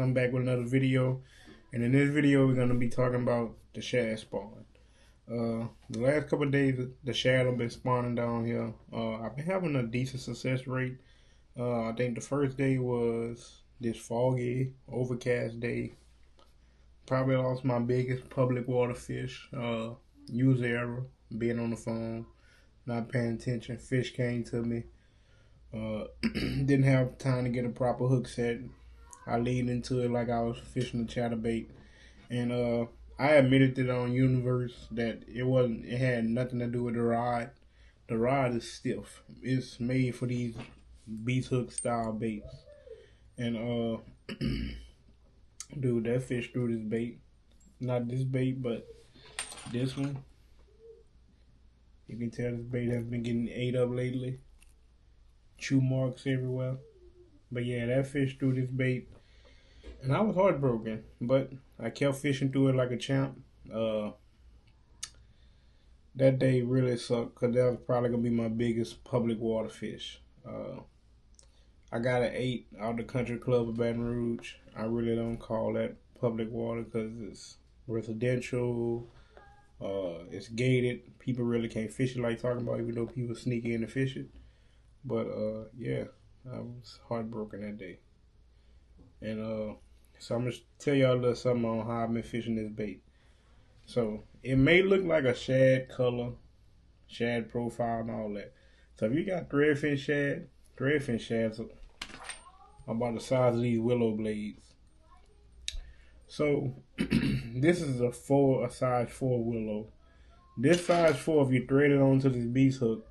I'm back with another video, and in this video we're going to be talking about the shad spawn. The last couple of days the shad have been spawning down here. I've been having a decent success rate. I think the first day was this foggy, overcast day. Probably lost my biggest public water fish. User error, being on the phone, not paying attention. Fish came to me. Didn't have time to get a proper hook set. I leaned into it like I was fishing a chatterbait, and I admitted it on Universe that it had nothing to do with the rod. The rod is stiff. It's made for these beast hook style baits, and dude, that fish threw this bait. Not this bait, but this one. You can tell this bait has been getting ate up lately. Chew marks everywhere. But yeah, that fish threw this bait, and I was heartbroken, but I kept fishing through it like a champ. That day really sucked because that was probably going to be my biggest public water fish. I got an 8 out the country club of Baton Rouge. I really don't call that public water because it's residential, it's gated. People really can't fish it like talking about, even though people sneak in to fish it. But yeah, I was heartbroken that day. And so I'm going to tell y'all a little something on how I've been fishing this bait. So it may look like a shad color, shad profile and all that. So if you got threadfin shads are about the size of these willow blades. So this is a size 4 willow. This size 4, if you thread it onto this beast hook,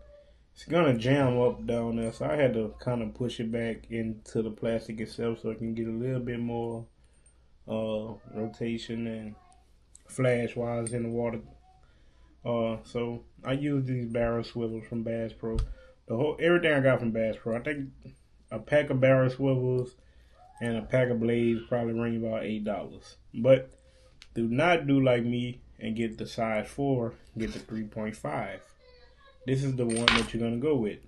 it's gonna jam up down there. So I had to kind of push it back into the plastic itself so it can get a little bit more rotation and flash wise in the water. So I use these barrel swivels from Bass Pro. Everything I got from Bass Pro. I think a pack of barrel swivels and a pack of blades probably ring about $8. But do not do like me and get the size 4, get the 3.5. This is the one that you're gonna go with.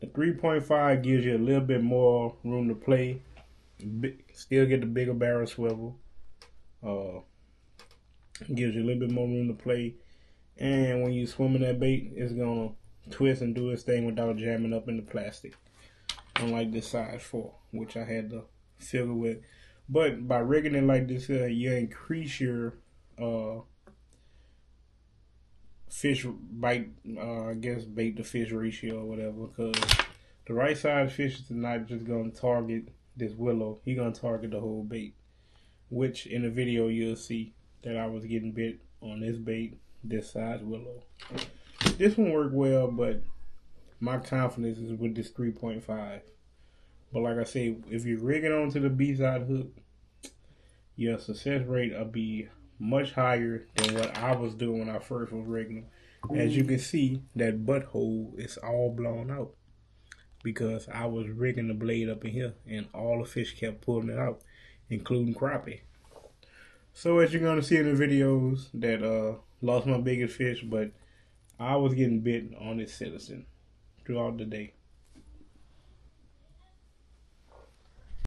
The 3.5 gives you a little bit more room to play. Still get the bigger barrel swivel. Gives you a little bit more room to play. And when you swim in that bait, it's gonna twist and do its thing without jamming up in the plastic. unlike the size 4, which I had to fiddle with. But by rigging it like this here, you increase your fish bite, I guess bait to fish ratio or whatever, because the right size fish is not just going to target this willow, he going to target the whole bait, which in the video you'll see that I was getting bit on this bait, this size willow. This one worked well, but my confidence is with this 3.5. But like I say, if you rig it onto the B-side hook, your success rate will be much higher than what I was doing when I first was rigging them. As you can see, that butthole is all blown out because I was rigging the blade up in here and all the fish kept pulling it out, including crappie. So as you're going to see in the videos that lost my biggest fish, but I was getting bit on this citizen throughout the day.